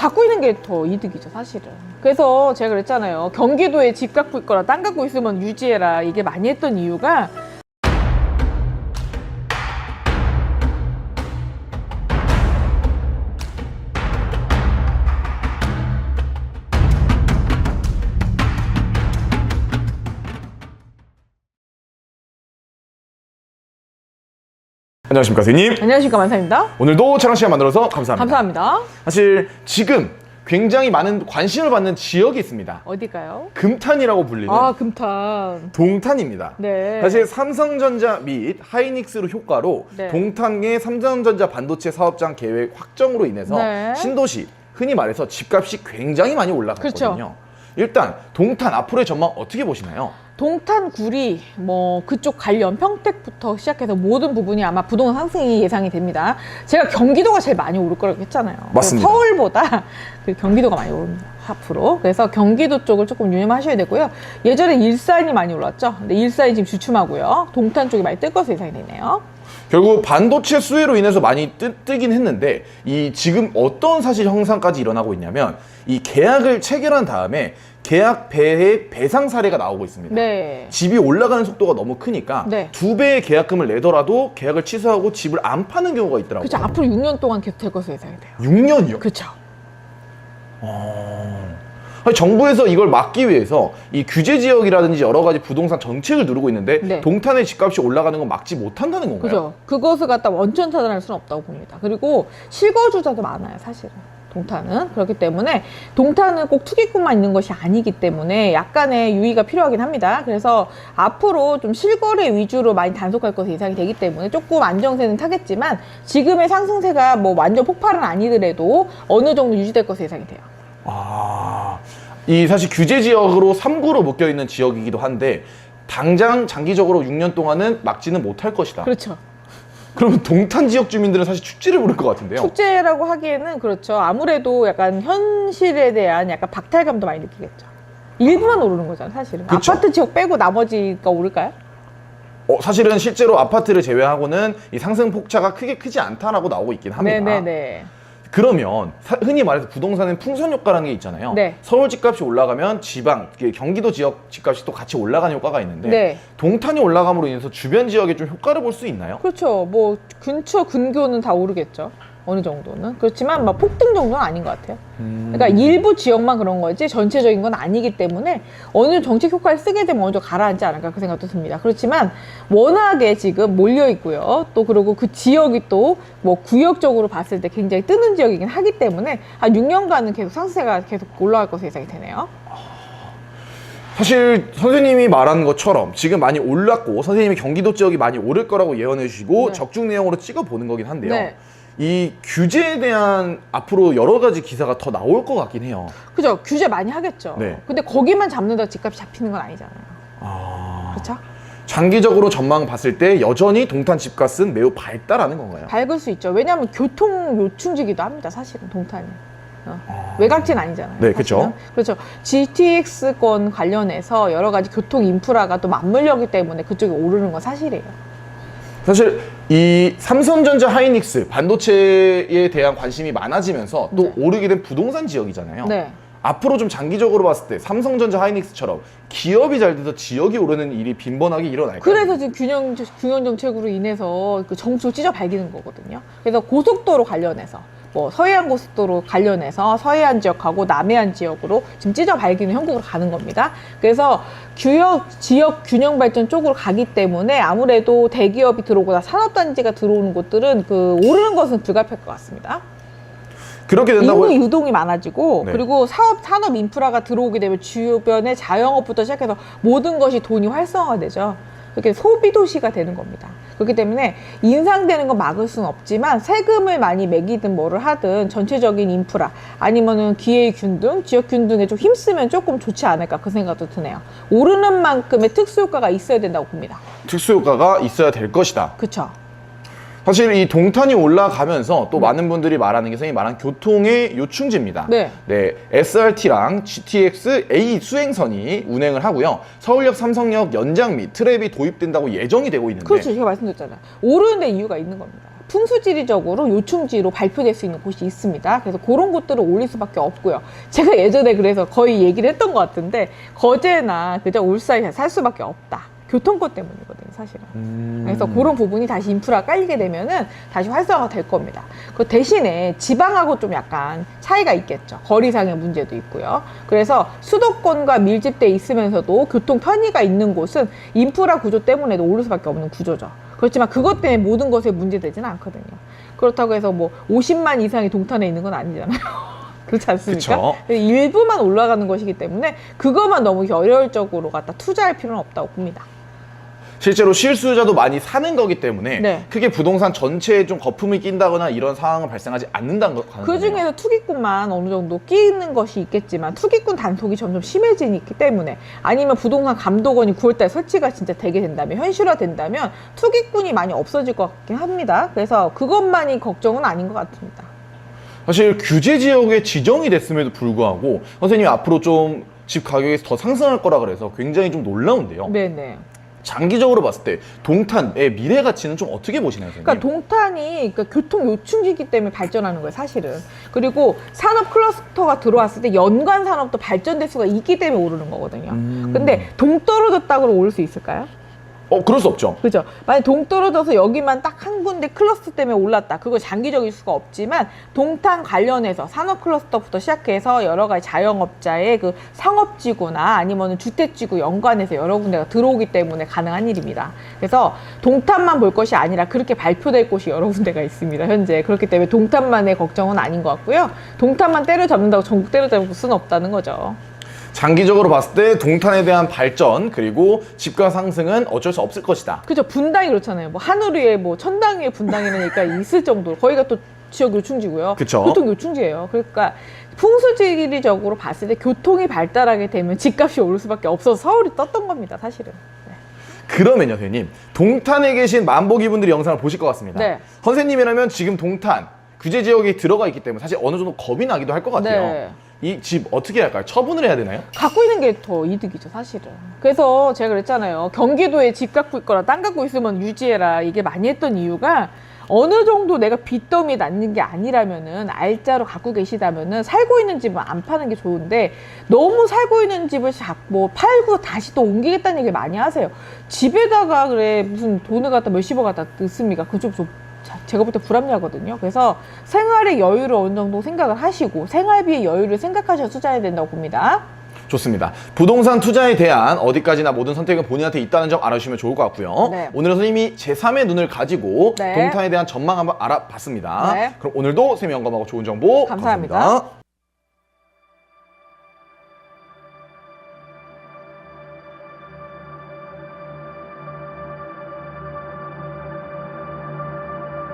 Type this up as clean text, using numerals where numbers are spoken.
갖고 있는 게 더 이득이죠, 사실은. 그래서 제가 그랬잖아요. 경기도에 집 갖고 있거나 땅 갖고 있으면 유지해라. 이게 많이 했던 이유가 안녕하십니까 선생님. 안녕하십니까, 만사입니다. 오늘도 촬영 시간 만들어서 감사합니다. 감사합니다. 사실 지금 굉장히 많은 관심을 받는 지역이 있습니다. 어딜까요? 금탄이라고 불리는 아, 금탄. 동탄입니다. 네. 사실 삼성전자 및 하이닉스로 효과로 네. 동탄의 삼성전자 반도체 사업장 계획 확정으로 인해서 네. 신도시, 흔히 말해서 집값이 굉장히 많이 올라갔거든요. 그렇죠. 일단 동탄 앞으로의 전망 어떻게 보시나요? 동탄, 구리, 뭐 그쪽 관련 평택부터 시작해서 모든 부분이 아마 부동산 상승이 예상이 됩니다. 제가 경기도가 제일 많이 오를 거라고 했잖아요. 맞습니다. 서울보다 그 경기도가 많이 오릅니다. 앞으로. 그래서 경기도 쪽을 조금 유념하셔야 되고요. 예전에 일산이 많이 올랐죠. 근데 일산이 지금 주춤하고요. 동탄 쪽이 많이 뜰 것으로 예상이 되네요. 결국 반도체 수혜로 인해서 많이 뜨긴 했는데 이 지금 어떤 사실 형상까지 일어나고 있냐면 이 계약을 체결한 다음에 계약 배의 배상 사례가 나오고 있습니다. 네. 집이 올라가는 속도가 너무 크니까 네. 2배의 계약금을 내더라도 계약을 취소하고 집을 안 파는 경우가 있더라고요. 그렇죠. 앞으로 6년 동안 계속 될 것으로 예상이 돼요. 6년이요? 그렇죠. 아니, 정부에서 이걸 막기 위해서 이 규제 지역이라든지 여러 가지 부동산 정책을 누르고 있는데 네. 동탄의 집값이 올라가는 건 막지 못한다는 건가요? 그죠. 그것을 갖다 원천 차단할 수는 없다고 봅니다. 그리고 실거주자도 많아요, 사실은. 동탄은. 그렇기 때문에 동탄은 꼭 투기꾼만 있는 것이 아니기 때문에 약간의 유의가 필요하긴 합니다. 그래서 앞으로 좀 실거래 위주로 많이 단속할 것이 예상이 되기 때문에 조금 안정세는 타겠지만 지금의 상승세가 뭐 완전 폭발은 아니더라도 어느 정도 유지될 것으로 예상이 돼요. 이 사실 규제 지역으로 3구로 묶여 있는 지역이기도 한데 당장 장기적으로 6년 동안은 막지는 못할 것이다. 그렇죠. 그러면 동탄 지역 주민들은 사실 축제를 부를 것 같은데요. 축제라고 하기에는 그렇죠. 아무래도 약간 현실에 대한 약간 박탈감도 많이 느끼겠죠. 일부만 오르는 거잖아요, 사실은. 그쵸. 아파트 지역 빼고 나머지가 오를까요? 사실은 실제로 아파트를 제외하고는 이 상승 폭차가 크지 않다라고 나오고 있긴 합니다. 네네네. 그러면 흔히 말해서 부동산은 풍선 효과라는 게 있잖아요. 네. 서울 집값이 올라가면 지방, 경기도 지역 집값이 또 같이 올라가는 효과가 있는데 네. 동탄이 올라감으로 인해서 주변 지역에 좀 효과를 볼 수 있나요? 그렇죠. 뭐 근처 근교는 다 오르겠죠. 어느 정도는. 그렇지만 막 폭등 정도는 아닌 것 같아요. 그러니까 일부 지역만 그런 거지 전체적인 건 아니기 때문에 어느 정책 효과를 쓰게 되면 어느 정도 가라앉지 않을까 그 생각도 듭니다. 그렇지만 워낙에 지금 몰려 있고요. 또 그리고 그 지역이 또 뭐 구역적으로 봤을 때 굉장히 뜨는 지역이긴 하기 때문에 한 6년간은 계속 상승세가 계속 올라갈 것으로 예상이 되네요. 사실 선생님이 말한 것처럼 지금 많이 올랐고 선생님이 경기도 지역이 많이 오를 거라고 예언해 주시고 네. 적중 내용으로 찍어보는 거긴 한데요. 네. 이 규제에 대한 앞으로 여러 가지 기사가 더 나올 것 같긴 해요. 그죠. 규제 많이 하겠죠. 네. 근데 거기만 잡는다 집값이 잡히는 건 아니잖아요. 그렇죠? 장기적으로 전망 봤을 때 여전히 동탄 집값은 매우 밝다라는 건가요? 밝을 수 있죠. 왜냐하면 교통 요충지기도 합니다. 사실은 동탄이. 외곽지는 아니잖아요. 네, 사실은. 그렇죠. GTX권 관련해서 여러 가지 교통 인프라가 또 맞물렸기 때문에 그쪽이 오르는 건 사실이에요. 사실 이 삼성전자 하이닉스 반도체에 대한 관심이 많아지면서 또 네. 오르게 된 부동산 지역이잖아요. 네. 앞으로 좀 장기적으로 봤을 때 삼성전자 하이닉스처럼 기업이 잘 돼서 지역이 오르는 일이 빈번하게 일어날까요? 그래서 지금 균형 정책으로 인해서 그 정책을 찢어 발기는 거거든요. 그래서 고속도로 관련해서 뭐 서해안 고속도로 관련해서 서해안 지역하고 남해안 지역으로 지금 찢어 발기는 형국으로 가는 겁니다. 그래서 지역 균형 발전 쪽으로 가기 때문에 아무래도 대기업이 들어오거나 산업단지가 들어오는 곳들은 그 오르는 것은 불가피할 것 같습니다. 그렇게 된다고 인구 유동이 많아지고 네. 그리고 산업 인프라가 들어오게 되면 주변의 자영업부터 시작해서 모든 것이 돈이 활성화되죠. 그렇게 소비 도시가 되는 겁니다. 그렇기 때문에 인상되는 건 막을 수는 없지만 세금을 많이 매기든 뭐를 하든 전체적인 인프라 아니면은 기회의 균등, 지역 균등에 좀 힘쓰면 조금 좋지 않을까 그 생각도 드네요. 오르는 만큼의 특수 효과가 있어야 된다고 봅니다. 특수 효과가 있어야 될 것이다. 그렇죠. 사실 이 동탄이 올라가면서 또 많은 분들이 말하는 게 선생님이 말한 교통의 요충지입니다. 네. SRT랑 GTX A 수행선이 운행을 하고요. 서울역, 삼성역 연장 및 트랩이 도입된다고 예정이 되고 있는데 그렇죠. 제가 말씀드렸잖아요. 오르는 데 이유가 있는 겁니다. 풍수지리적으로 요충지로 발표될 수 있는 곳이 있습니다. 그래서 그런 곳들을 올릴 수밖에 없고요. 제가 예전에 그래서 거의 얘기를 했던 것 같은데 거제나 그저 울산에 살 수밖에 없다. 교통권 때문이거든요, 사실은. 그래서 그런 부분이 다시 인프라가 깔리게 되면은 다시 활성화가 될 겁니다. 그 대신에 지방하고 좀 약간 차이가 있겠죠. 거리상의 문제도 있고요. 그래서 수도권과 밀집돼 있으면서도 교통 편의가 있는 곳은 인프라 구조 때문에도 오를 수밖에 없는 구조죠. 그렇지만 그것 때문에 모든 것에 문제되지는 않거든요. 그렇다고 해서 뭐 50만 이상이 동탄에 있는 건 아니잖아요. 그렇지 않습니까? 일부만 올라가는 것이기 때문에 그것만 너무 열혈적으로 갖다 투자할 필요는 없다고 봅니다. 실제로 실수요자도 많이 사는 거기 때문에 네. 크게 부동산 전체에 좀 거품이 낀다거나 이런 상황은 발생하지 않는다는 거. 그 중에서 투기꾼만 어느 정도 끼는 것이 있겠지만 투기꾼 단속이 점점 심해지기 때문에 아니면 부동산 감독원이 9월달에 설치가 진짜 되게 된다면 현실화 된다면 투기꾼이 많이 없어질 것 같긴 합니다. 그래서 그것만이 걱정은 아닌 것 같습니다. 사실 규제 지역에 지정이 됐음에도 불구하고 선생님이 앞으로 좀 집 가격이 더 상승할 거라 그래서 굉장히 좀 놀라운데요. 네네. 장기적으로 봤을 때 동탄의 미래 가치는 좀 어떻게 보시나요, 선생님? 그러니까 동탄이 그러니까 교통 요충지이기 때문에 발전하는 거예요, 사실은. 그리고 산업 클러스터가 들어왔을 때 연관 산업도 발전될 수가 있기 때문에 오르는 거거든요. 근데 동 떨어졌다고 오를 수 있을까요? 그럴 수 없죠. 그죠. 만약 동 떨어져서 여기만 딱 한 군데 클러스터 때문에 올랐다. 그거 장기적일 수가 없지만 동탄 관련해서 산업 클러스터부터 시작해서 여러 가지 자영업자의 그 상업지구나 아니면 주택지구 연관해서 여러 군데가 들어오기 때문에 가능한 일입니다. 그래서 동탄만 볼 것이 아니라 그렇게 발표될 곳이 여러 군데가 있습니다. 현재. 그렇기 때문에 동탄만의 걱정은 아닌 것 같고요. 동탄만 때려잡는다고 전국 때려잡을 수는 없다는 거죠. 장기적으로 봤을 때 동탄에 대한 발전 그리고 집가 상승은 어쩔 수 없을 것이다. 그죠. 분당이 그렇잖아요. 뭐 하늘 위에 뭐 천당 위에 분당이라는 얘기가 있을 정도로 거기가 또 지역 요충지고요. 그쵸. 교통 요충지예요. 그러니까 풍수지리적으로 봤을 때 교통이 발달하게 되면 집값이 오를 수밖에 없어서 서울이 떴던 겁니다. 사실은. 네. 그러면요, 선생님. 동탄에 계신 만복이분들이 영상을 보실 것 같습니다. 네. 선생님이라면 지금 동탄 규제 지역에 들어가 있기 때문에 사실 어느 정도 겁이 나기도 할 것 같아요. 네. 이 집 어떻게 할까요? 처분을 해야 되나요? 갖고 있는 게 더 이득이죠, 사실은. 그래서 제가 그랬잖아요. 경기도에 집 갖고 있거나 땅 갖고 있으면 유지해라. 이게 많이 했던 이유가 어느 정도 내가 빚더미 낳는 게 아니라면은 알짜로 갖고 계시다면은 살고 있는 집은 안 파는 게 좋은데 너무 살고 있는 집을 뭐 팔고 다시 또 옮기겠다는 얘기를 많이 하세요. 집에다가 그래 무슨 돈을 갖다 몇십억 갖다 넣습니까? 그좀 제가 볼 때 불합리하거든요. 그래서 생활의 여유를 어느 정도 생각을 하시고 생활비의 여유를 생각하셔서 투자해야 된다고 봅니다. 좋습니다. 부동산 투자에 대한 어디까지나 모든 선택은 본인한테 있다는 점 알아주시면 좋을 것 같고요. 네. 오늘은 선생님이 제3의 눈을 가지고 네. 동탄에 대한 전망 한번 알아봤습니다. 네. 그럼 오늘도 선생님 영감하고 좋은 정보 감사합니다. 감사합니다.